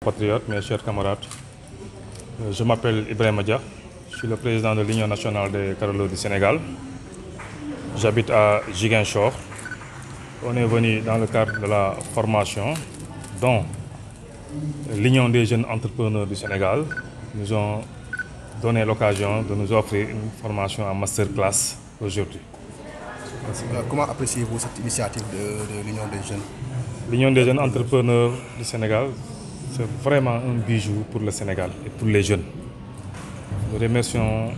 compatriotes, mes chers camarades. Je m'appelle Ibrahim Dia, je suis le président de l'Union nationale des caroleurs du Sénégal. J'habite à Ziguinchor. On est venu dans le cadre de la formation dont l'Union des jeunes entrepreneurs du Sénégal nous ont donné l'occasion de nous offrir une formation en masterclass aujourd'hui. Comment appréciez-vous cette initiative de l'Union des jeunes? L'Union des jeunes entrepreneurs du Sénégal, c'est vraiment un bijou pour le Sénégal et pour les jeunes. Nous remercions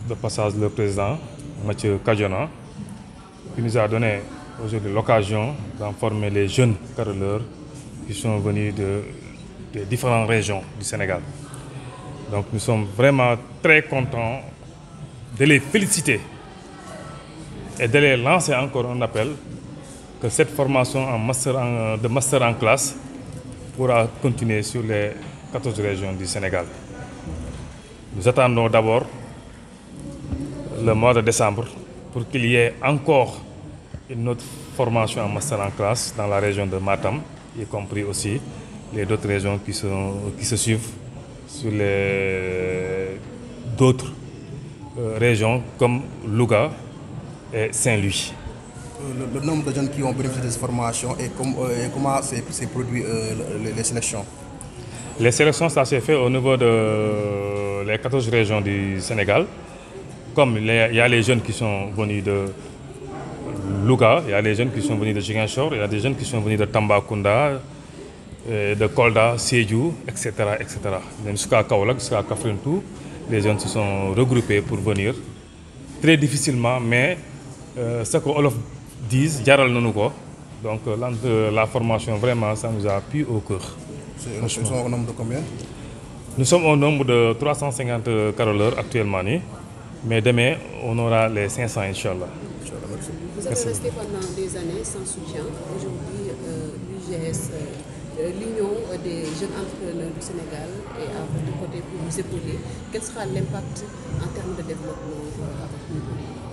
de passage le président, Mathieu Kadiona, qui nous a donné aujourd'hui l'occasion d'informer les jeunes caroleurs qui sont venus des différentes régions du Sénégal. Donc nous sommes vraiment très contents de les féliciter et de les lancer encore un appel que cette formation de master en classe pourra continuer sur les 14 régions du Sénégal. Nous attendons d'abord le mois de décembre pour qu'il y ait encore une autre formation en master en classe dans la région de Matam, y compris aussi les autres régions qui se suivent sur d'autres régions comme Louga et Saint-Louis. Le nombre de jeunes qui ont bénéficié de cette formation et comment s'est produit les sélections? Les sélections, ça s'est fait au niveau de les 14 régions du Sénégal. Comme il y a les jeunes qui sont venus de Louga, il y a les jeunes qui sont venus de Ziguinchor, il y a des jeunes qui sont venus de Tambacounda, de Kolda, Sédhiou, etc. etc. Même jusqu'à Kaolack, jusqu'à Kaffrine, tout, les jeunes se sont regroupés pour venir. Très difficilement, mais ce que Olof disent, jaral nañu ko. Donc la formation, vraiment, ça nous a plu au cœur. Nous sommes au nombre de combien? Nous sommes au nombre de 350 caroleurs actuellement, mais demain, on aura les 500, Inch'Allah. Vous avez resté pendant des années sans soutien. Aujourd'hui, l'UGS, l'Union des jeunes entrepreneurs du Sénégal, est à votre côté pour vous épauler. Quel sera l'impact en termes de développement avec nous?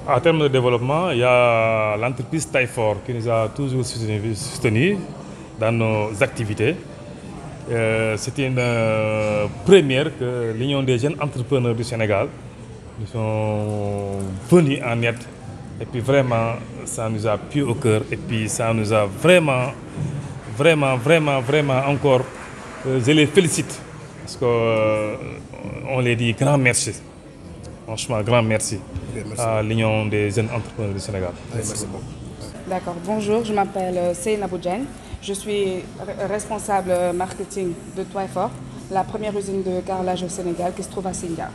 En termes de développement, il y a l'entreprise Taillefor qui nous a toujours soutenus dans nos activités. C'est une première que l'Union des jeunes entrepreneurs du Sénégal nous sont venus en aide. Et puis vraiment, ça nous a plu au cœur. Et puis ça nous a vraiment encore, je les félicite. Parce qu'on les dit grand merci. Franchement, grand merci à l'Union des jeunes entrepreneurs du Sénégal. Merci beaucoup. D'accord, bonjour, je m'appelle Seynabou Diagne. Je suis responsable marketing de Taillefor, la première usine de carrelage au Sénégal qui se trouve à Sindia.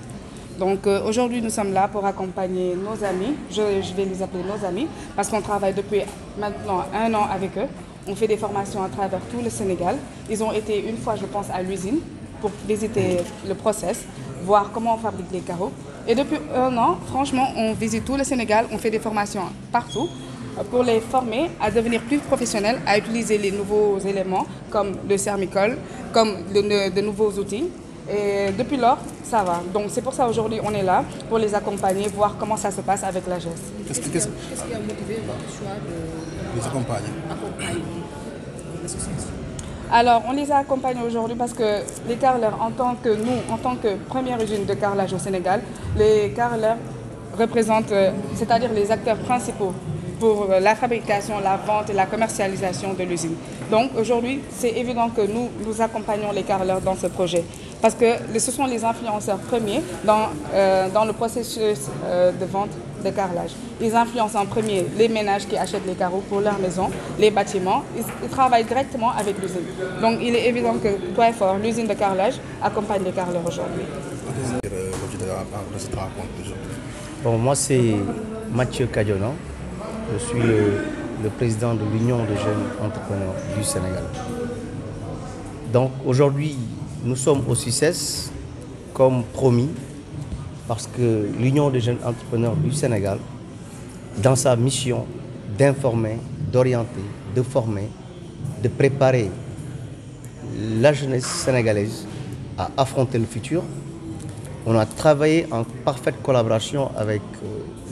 Donc aujourd'hui, nous sommes là pour accompagner nos amis. Je vais les appeler nos amis parce qu'on travaille depuis maintenant 1 an avec eux. On fait des formations à travers tout le Sénégal. Ils ont été une fois, je pense, à l'usine pour visiter le process, voir comment on fabrique les carreaux. Et depuis 1 an, franchement, on visite tout le Sénégal, on fait des formations partout pour les former à devenir plus professionnels, à utiliser les nouveaux éléments comme le Sermicol, comme de nouveaux outils. Et depuis lors, ça va. Donc c'est pour ça aujourd'hui on est là, pour les accompagner, voir comment ça se passe avec la GES. Qu'est-ce qui a motivé votre choix de les accompagner l'association? Alors on les a accompagnés aujourd'hui parce que les carreleurs, en tant que première usine de carrelage au Sénégal, les carreleurs représentent, c'est-à-dire les acteurs principaux pour la fabrication, la vente et la commercialisation de l'usine. Donc aujourd'hui, c'est évident que nous accompagnons les carreleurs dans ce projet parce que ce sont les influenceurs premiers dans le processus de vente de carrelage. Ils influencent en premier les ménages qui achètent les carreaux pour leur maison, les bâtiments. Ils travaillent directement avec l'usine. Donc il est évident que Taillefor, l'usine de carrelage, accompagne les carreleurs aujourd'hui. Bon, moi c'est Mathieu Kadiona. Je suis le président de l'Union des jeunes entrepreneurs du Sénégal. Donc aujourd'hui, nous sommes au CICES comme promis parce que l'Union des jeunes entrepreneurs du Sénégal, dans sa mission d'informer, d'orienter, de former, de préparer la jeunesse sénégalaise à affronter le futur, on a travaillé en parfaite collaboration avec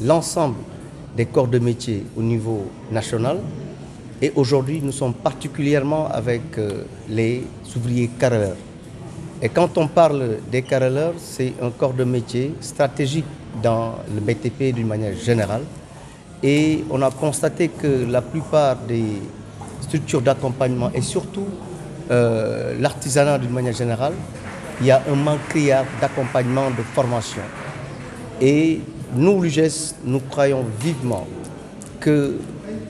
l'ensemble des corps de métier au niveau national. Et aujourd'hui, nous sommes particulièrement avec les ouvriers carreleurs. Et quand on parle des carreleurs, c'est un corps de métier stratégique dans le BTP d'une manière générale. Et on a constaté que la plupart des structures d'accompagnement et surtout l'artisanat d'une manière générale, il y a un manque criard d'accompagnement, de formation. Et nous, l'UGES, nous croyons vivement que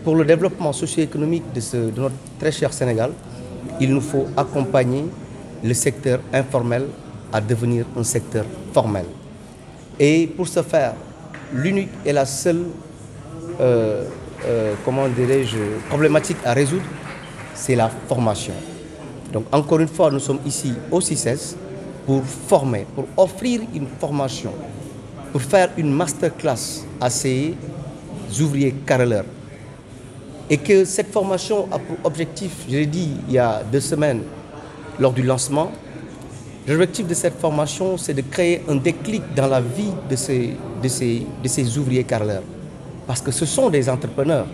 pour le développement socio-économique de notre très cher Sénégal, il nous faut accompagner le secteur informel à devenir un secteur formel. Et pour ce faire, l'unique et la seule problématique à résoudre, c'est la formation. Donc encore une fois, nous sommes ici au CICES pour former, pour offrir une formation, pour faire une masterclass à ces ouvriers carreleurs. Et que cette formation a pour objectif, je l'ai dit il y a 2 semaines lors du lancement, l'objectif de cette formation, c'est de créer un déclic dans la vie de ces ouvriers carreleurs. Parce que ce sont des entrepreneurs,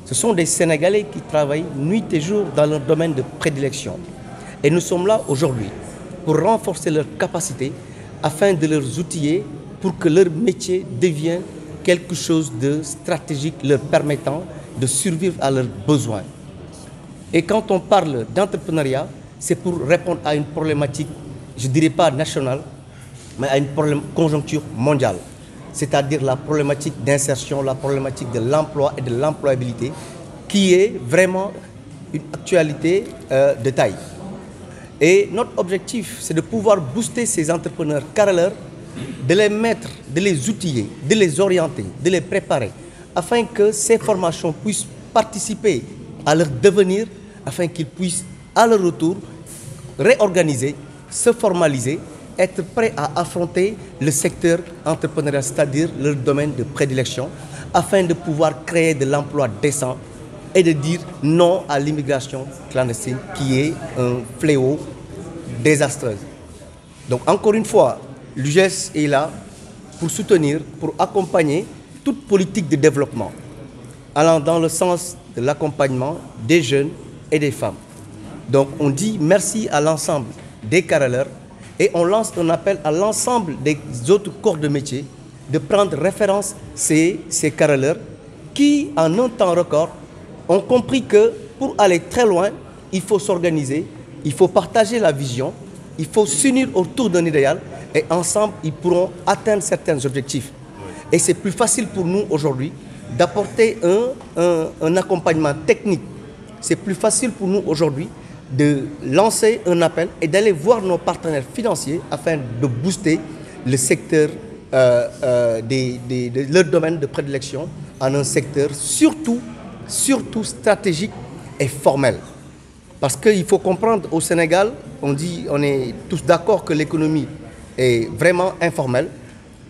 ce sont des Sénégalais qui travaillent nuit et jour dans leur domaine de prédilection. Et nous sommes là aujourd'hui pour renforcer leurs capacités afin de les outiller pour que leur métier devienne quelque chose de stratégique leur permettant de survivre à leurs besoins. Et quand on parle d'entrepreneuriat, c'est pour répondre à une problématique, je ne dirais pas nationale, mais à une conjoncture mondiale. C'est-à-dire la problématique d'insertion, la problématique de l'emploi et de l'employabilité, qui est vraiment une actualité de taille. Et notre objectif, c'est de pouvoir booster ces entrepreneurs carreleurs, de les mettre, de les outiller, de les orienter, de les préparer, afin que ces formations puissent participer à leur devenir, afin qu'ils puissent, à leur retour, réorganiser, se formaliser, être prêts à affronter le secteur entrepreneurial, c'est-à-dire leur domaine de prédilection, afin de pouvoir créer de l'emploi décent et de dire non à l'immigration clandestine, qui est un fléau désastreux. Donc encore une fois, l'UGES est là pour soutenir, pour accompagner toute politique de développement, allant dans le sens de l'accompagnement des jeunes et des femmes. Donc on dit merci à l'ensemble des carreleurs et on lance un appel à l'ensemble des autres corps de métier de prendre référence ces carreleurs qui, en un temps record, ont compris que pour aller très loin, il faut s'organiser, il faut partager la vision, il faut s'unir autour d'un idéal et ensemble, ils pourront atteindre certains objectifs. Et c'est plus facile pour nous aujourd'hui d'apporter un accompagnement technique. C'est plus facile pour nous aujourd'hui de lancer un appel et d'aller voir nos partenaires financiers afin de booster le secteur de leur domaine de prédilection en un secteur surtout stratégique et formel. Parce qu'il faut comprendre, au Sénégal, on est tous d'accord que l'économie est vraiment informelle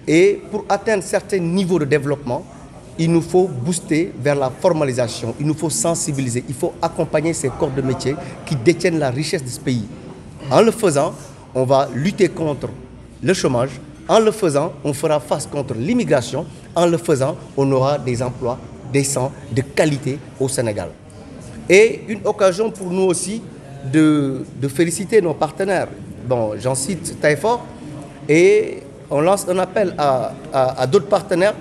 et pour atteindre certains niveaux de développement, il nous faut booster vers la formalisation, il nous faut sensibiliser, il faut accompagner ces corps de métier qui détiennent la richesse de ce pays. En le faisant, on va lutter contre le chômage. En le faisant, on fera face contre l'immigration. En le faisant, on aura des emplois décents, de qualité au Sénégal. Et une occasion pour nous aussi de féliciter nos partenaires. Bon, j'en cite Taïfor et on lance un appel à d'autres partenaires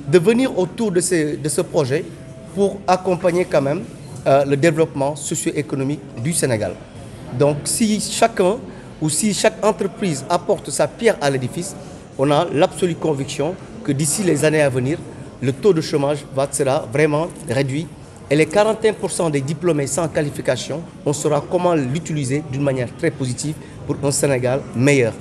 de venir autour de ce projet pour accompagner quand même le développement socio-économique du Sénégal. Donc si chacun ou si chaque entreprise apporte sa pierre à l'édifice, on a l'absolue conviction que d'ici les années à venir, le taux de chômage sera vraiment réduit. Et les 41% des diplômés sans qualification, on saura comment l'utiliser d'une manière très positive pour un Sénégal meilleur.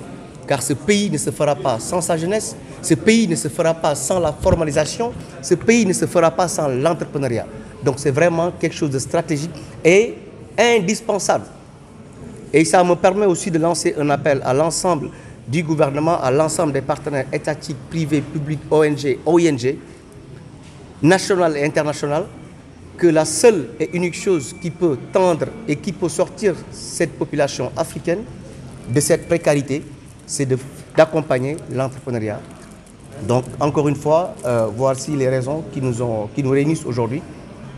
Car ce pays ne se fera pas sans sa jeunesse, ce pays ne se fera pas sans la formalisation, ce pays ne se fera pas sans l'entrepreneuriat. Donc c'est vraiment quelque chose de stratégique et indispensable. Et ça me permet aussi de lancer un appel à l'ensemble du gouvernement, à l'ensemble des partenaires étatiques, privés, publics, ONG, OING, nationales et internationales, que la seule et unique chose qui peut tendre et qui peut sortir cette population africaine de cette précarité, c'est d'accompagner l'entrepreneuriat. Donc, encore une fois, voici les raisons qui nous réunissent aujourd'hui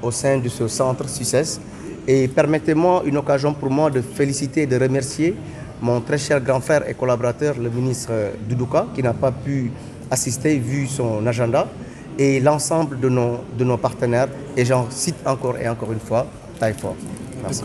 au sein de ce centre CICES. Et permettez-moi une occasion pour moi de féliciter et de remercier mon très cher grand frère et collaborateur, le ministre Doudouka, qui n'a pas pu assister vu son agenda, et l'ensemble de nos partenaires, et j'en cite encore et encore une fois, Taifor. Merci.